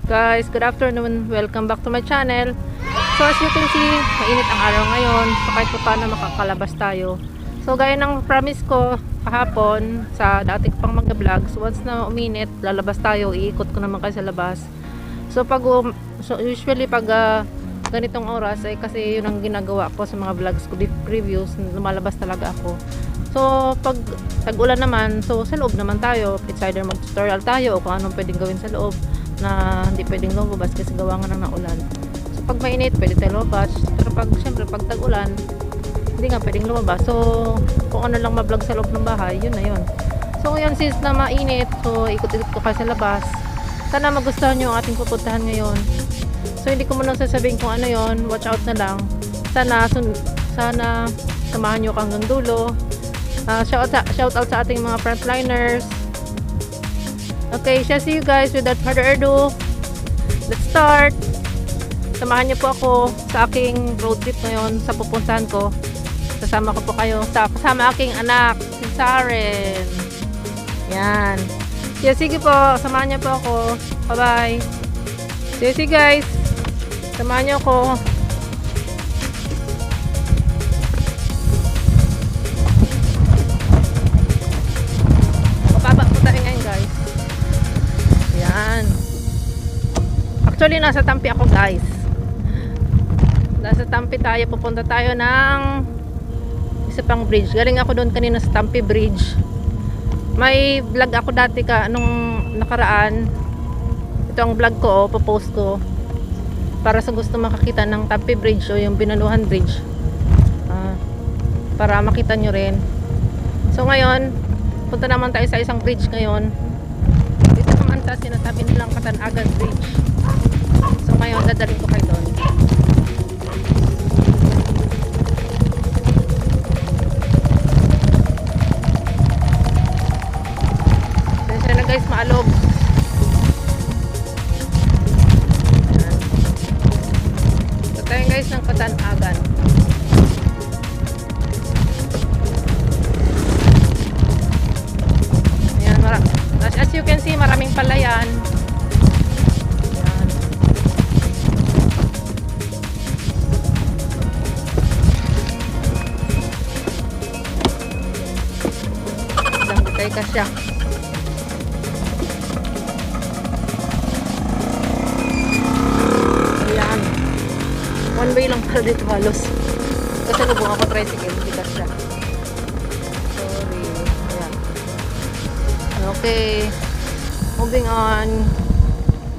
Guys, good afternoon. Welcome back to my channel. So as you can see, mainit ang araw ngayon. So kahit pa paano makakalabas tayo. So gaya ng promise ko kahapon sa dati pang mga vlogs, once na uminit, lalabas tayo, iikot ko naman kayo sa labas. So usually pag ganitong oras ay kasi yun ang ginagawa ko sa mga vlogs ko, previews, lumalabas talaga ako. So pag tag-ulan naman, so sa loob naman tayo. It's either mag-tutorial tayo o kung anong pwedeng gawin sa loob na hindi pwedeng lumabas kasi gawa nga ng naulan. So pag mainit, pwede tayo lumabas. Pero syempre pag tag-ulan, hindi nga pwedeng lumabas. So kung ano lang ma-vlog sa loob ng bahay, yun na yun. So ngayon since na mainit, so ikot-ikot ko kayo sa labas. Sana magustuhan nyo ang ating pupuntahan ngayon. So hindi ko muna sasabihin kung ano yun, watch out na lang. Sana samahan nyo hanggang dulo. Shout out sa ating mga frontliners. Okay, shall see you guys. Without further ado, let's start. Samahan niyo po ako sa aking road trip ngayon sa pupuntahan ko. Sasama ko po kayo kasama aking anak, si Saren. Yan. Sige po, samahan niyo po ako. Bye-bye. See you guys. Samahan niyo ako. Actually, nasa Tampi ako guys. Nasa Tampi tayo. Pupunta tayo ng isa pang bridge. Galing ako doon kanina sa Tampi Bridge. May vlog ako dati nung nakaraan. Ito ang vlog ko, popost ko. Para sa gusto makakita ng Tampi Bridge o yung Binanuhan Bridge. Para makita nyo rin. So ngayon, punta naman tayo sa isang bridge ngayon. Dito naman sa sinasabi nilang Katanagan Bridge. So ngayon, dadalhin ko kayo doon. Sensya na guys, maalog. Ayan. So tayo guys ng Katanagan. Ayan, as you can see, maraming palayan. Kasya. Ayan. One way lang pala dito halos. Kasi lubong ako tricycle. Hindi kasya. Sorry. Ayan. Okay. Moving on.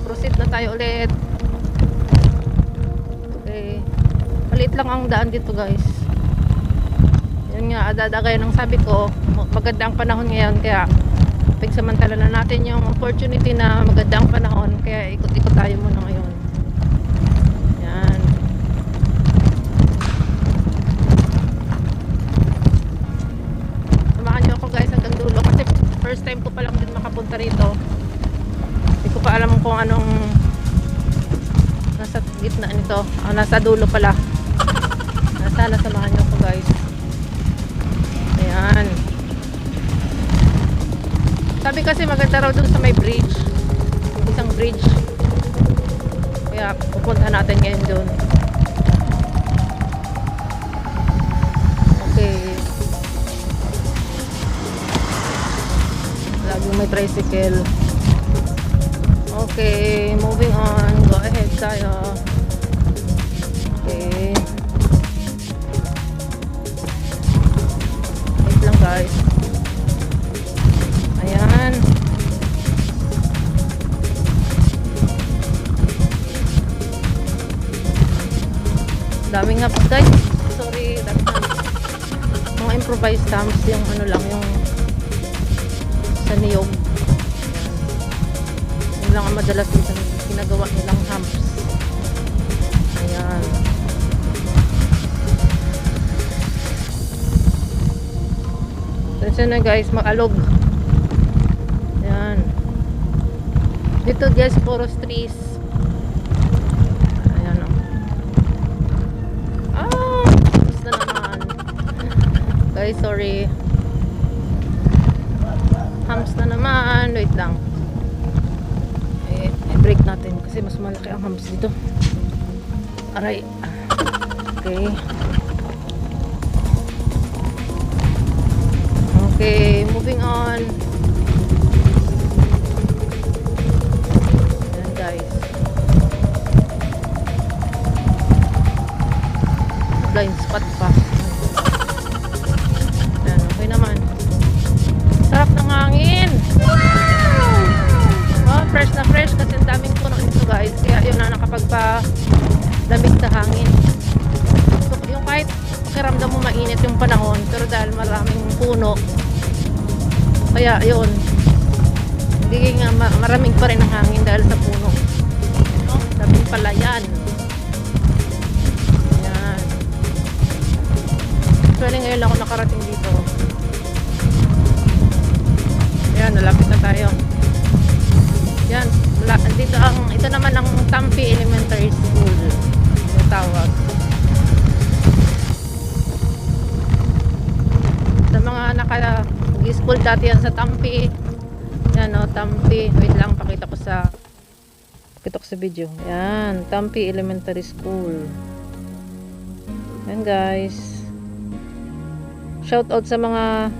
Proceed na tayo ulit. Okay. Maliit lang ang daan dito guys. Yun nga, adadagay ng sabi ko, maganda ang panahon ngayon, kaya pagsamantala na natin yung opportunity na maganda ang panahon, kaya ikot-ikot tayo muna ngayon. Yan. Samahan nyo ako guys hanggang dulo kasi first time ko pa lang din makapunta rito. Hindi ko pa alam kung anong nasa gitna nito. Nasa dulo pala. Sana samahan nyo ako guys. Ayan. Sabi kasi maganda raw dun sa may bridge. Isang bridge. Kaya pupunta natin ngayon dun. Okay. Laging may tricycle. Okay. Moving on. Go ahead tayo. Okay. Wait lang guys. Ayan. Daming nga guys. Sorry, daming mga improvised stamps, yung ano lang, yung sa niyog. Yun lang ang madalas din sa ginagawa nilang humps. Ayan. Kasi na guys, makalog. Ayan. Dito guys, puro trees. Ayan o. Tapos na naman. Guys, sorry. Humps na naman. Wait lang. i-break natin kasi mas malaki ang humps dito. Aray. Okay. Okay, moving on. Ayan guys. Blind spot pa. Ayan, okay naman. Sarap ng hangin. Oh, fresh na fresh kasi ang daming puno dito guys. Kaya yun na nakapagpa-lamig sa hangin. So, yung kahit pakiramdam mo mainit yung panahon, pero dahil maraming puno, kaya yun, hindi nga maraming pa rin ang hangin dahil sa puno. Oh, daming palayan. Ayan. Actually ngayon lang ako nakarating dito. Ayan, nalapit na tayo. Yan, ito naman ang Tampi Elementary School yung tawag. Sa mga nag-school dati yan sa Tampi, yan o, Tampi, wait lang, pakita ko sa video. Yan, Tampi Elementary School. Yan guys, shout out sa mga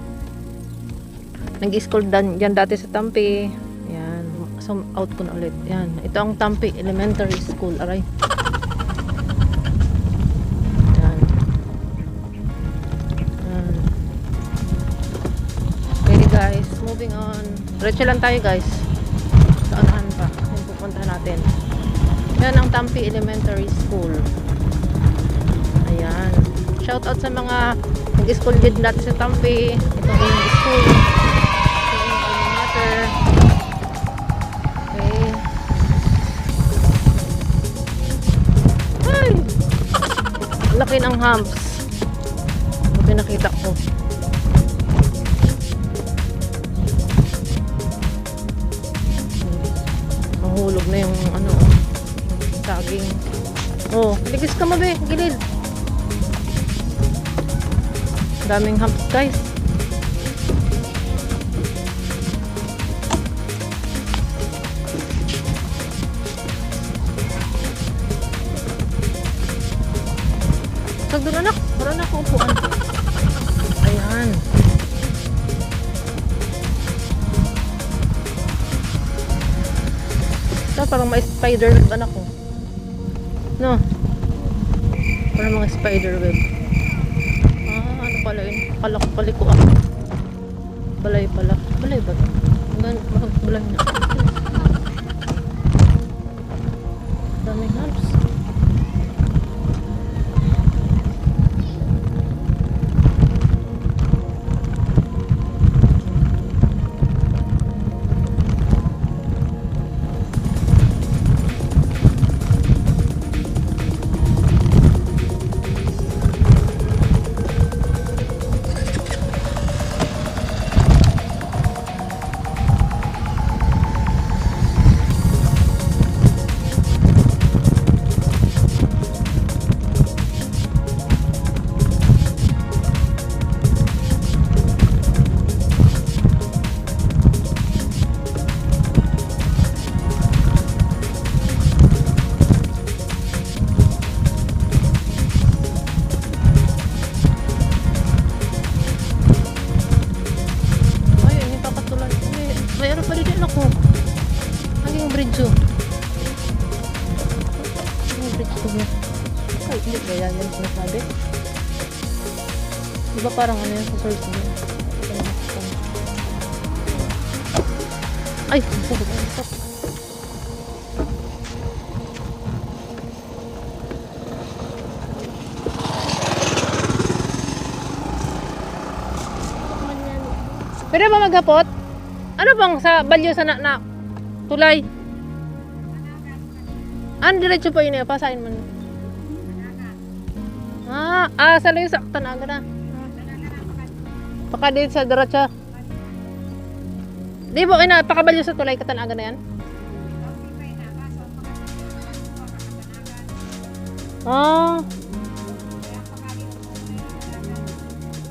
nag-school dyan dati sa Tampi. Yan, zoom out ko na ulit. Yan, ito ang Tampi Elementary School. Aray. Yan. Yan. Okay guys, moving on. Diretso lang tayo guys. Sa unahan pa. Yung pupunta natin. Yan ang Tampi Elementary School. Ayan. Shout out sa mga nag-school din dati sa Tampi. Ito yung school. Okay. Ay! Laki ng humps. Ito nakita ko. Mahulog na yung ano, yung saging. Oh, ligis ka mo be, gilid. Daming humps guys. Doon anak, meron ako upuan. Ayan. Ito parang may spider web anak ko. No. Parang mga spider web. Ah, ano pala yun? Akala ko paliko ako. Balay pala. Balay ba ito? Balay na. Daming humps. bridge oh. Yung bridge to be. Ay, hindi kaya yan sinasabi. Diba parang ano yan sa source mo? Ay, masakit ang stop. Pero ba maghapot? Ano bang sa balyo sa na tulay? Ano diretso po yun eh? Pasain mo. Sa layo sa Tanaga na. Paka din sa diretso. Di ba ina pakabalyo sa tulay Katanaga na yan?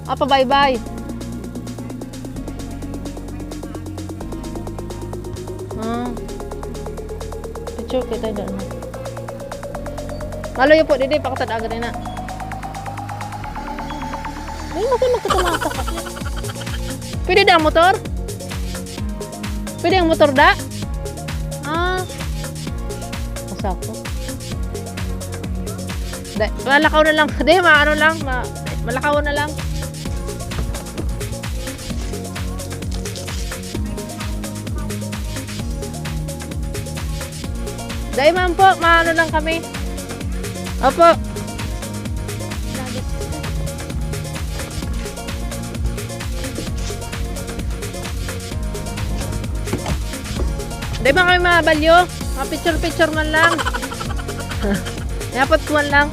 Pa bye-bye. picture kita daan. Malo po didi pakatad agad na. Ay, magkakamasak ka. Pwede da ang motor? Pwede ang motor da? Ah. Masako. Malakaw na lang. Hindi, maano lang. Malakaw na lang. Dahil ma'am po, maano lang kami. Opo. Dahil ba kami mabalyo? Picture-picture man lang. Dapat kuwan lang.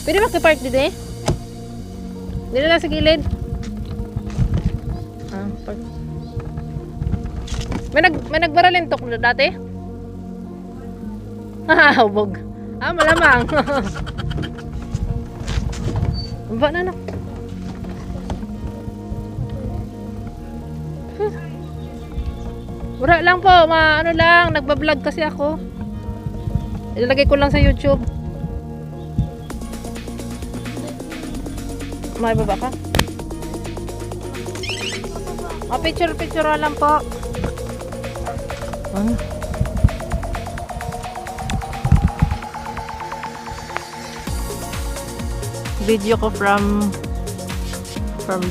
Pwede ba kipark dito eh? Dito lang sa gilid. Park. May nagbaralintok na dati? Hubog. Malamang. Ba na na. Wala lang po, ano lang, nagbablog kasi ako. Ilalagay ko lang sa YouTube. May baba ka? Picture lang po. Video ko from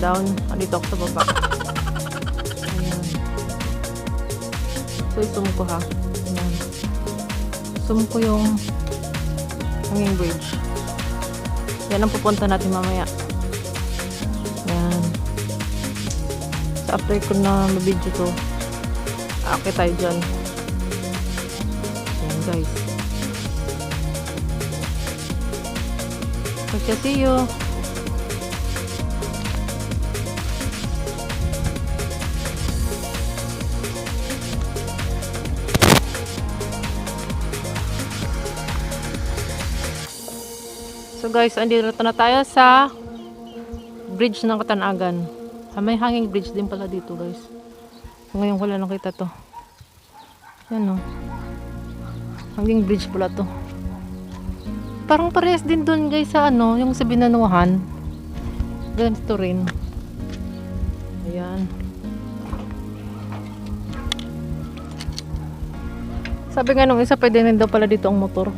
down. Dito ako sa baba. Ayan. So, zoom ko ha. Ayan. Zoom ko yung hanging bridge. Yan ang pupunta natin mamaya. Ayan. So, after ko na ma-video to, akit tayo dyan. Ayan guys. Okay, see you. So guys, andito na tayo sa bridge ng Katanagan. May hanging bridge din pala dito guys. So ngayon wala nakita to. Yan o. Hanging bridge pala to. Parang parehas din dun guys sa ano, yung sa Binanuhan. Ganito rin. Ayan. Sabi nga nung isa, pwede rin daw pala dito ang motor.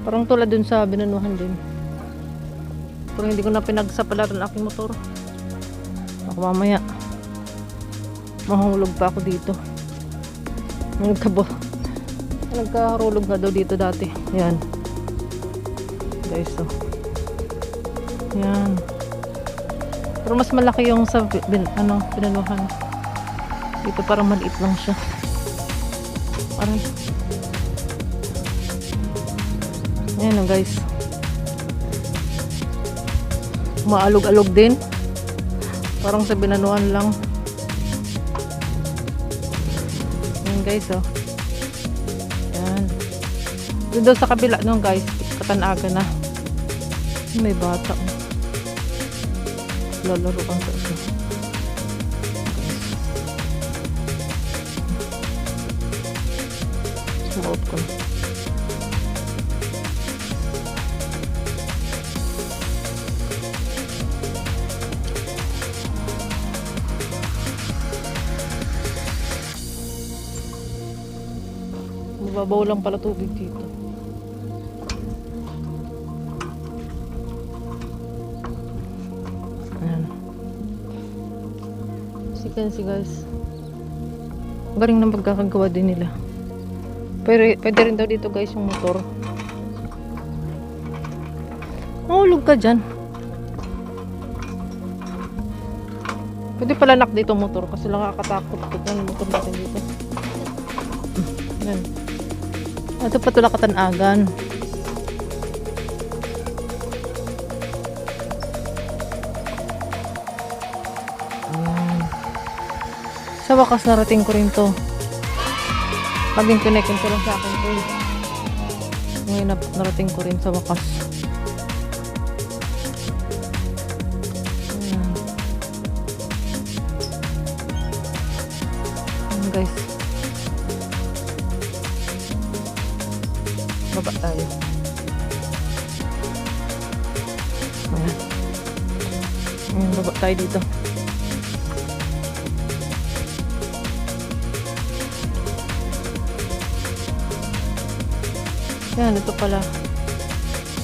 Parang tulad dun sa Binanuhan din. Pero hindi ko na pinagsapalaran aking motor. Ako mamaya mahulog pa ako dito. Nagkarulog na daw dito dati. Ayan guys, so ayan. Pero mas malaki yung sa Binanuhan. Dito parang maliit lang siya. Parang ayan o guys, maalog-alog din, parang sa Binanuhan lang. Ayan guys o. Ayan. Doon sa kabila nung guys, Katanagan na. May bata o. Lalaro kang sa ito. Sumaot ko na. Mababaw lang pala tubig dito. Ayan. Si guys. Galing na magkakagawa din nila. Pero pwede rin daw dito guys yung motor. Mahulog ka dyan. Pwede pala nak dito motor kasi lang nakakatakot ko yung motor natin dito. Ayan. Ito pa tula Katanagan. Ayan. Sa wakas narating ko rin to. Paging connectin ko lang sa akin to. Ngayon narating ko rin sa wakas. Ayan. Ayan guys. Baba tayo. Ayan. Ayan, baba tayo dito. Yan, ito pala.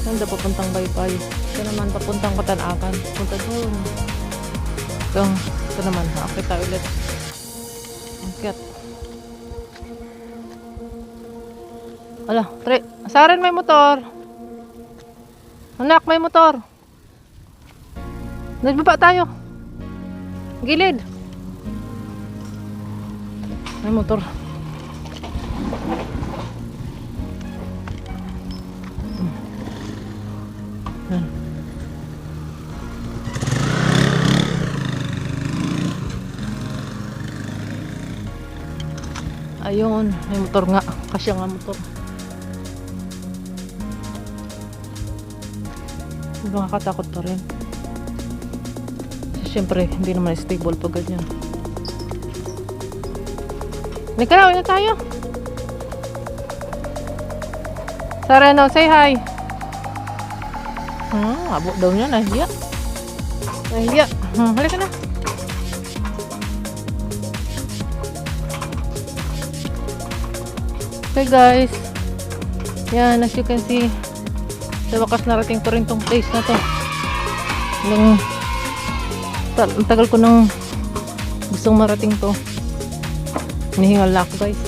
Saan na papuntang Baypay? Ito naman, papuntang Katanakan. Punta doon. Ito naman, akit tayo ulit. Akit. Ala, Saren, may motor. Anak, may motor. Nagbaba tayo. Gilid. May motor. Yan. Ayun, may motor nga. Kasya nga motor. Nakakatakot pa rin. Siyempre, hindi naman stable pag ganyan. Nagkaraw na tayo. Sareno, say hi. Abo daw niya. Nahiya. Nahiya. Halika na. Okay guys. Yan, as you can see, sa wakas narating ko rin tong place na to. Ang tagal ko nang gustong marating to. Hinihingal na ako guys.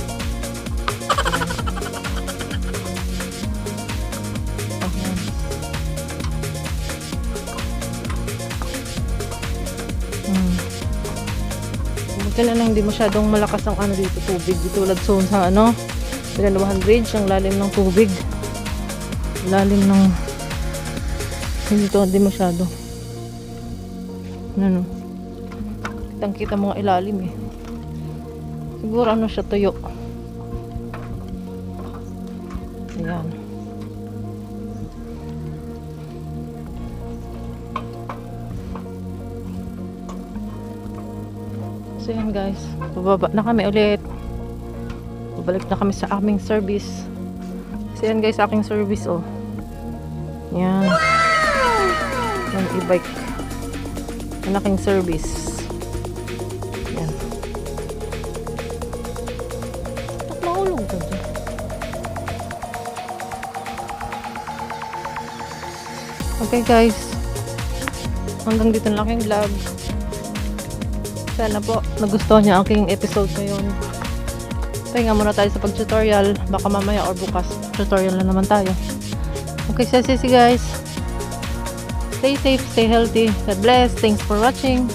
Buti na lang hindi masyadong malakas ang ano dito, tubig. Tulad sa ano, Pinaluhan Bridge, ang lalim ng tubig. Lalim ng dito, hindi masyado. Ano, kitang kita mga ilalim eh. Siguro ano siya, tuyo. Ayan. So yan guys, bababa na kami ulit. Babalik na kami sa aming service. So yan guys, aking service oh. Yan. Yung e-bike. Ang aking service. Yan. At mahulog ka dyan. Okay guys. Hanggang dito na lang yung vlog. Sana po nagustuhan niya aking episode ngayon. Pahinga muna tayo sa pag-tutorial. Baka mamaya or bukas tutorial na naman tayo. Okay, so see you guys. Stay safe, stay healthy. God bless. Thanks for watching.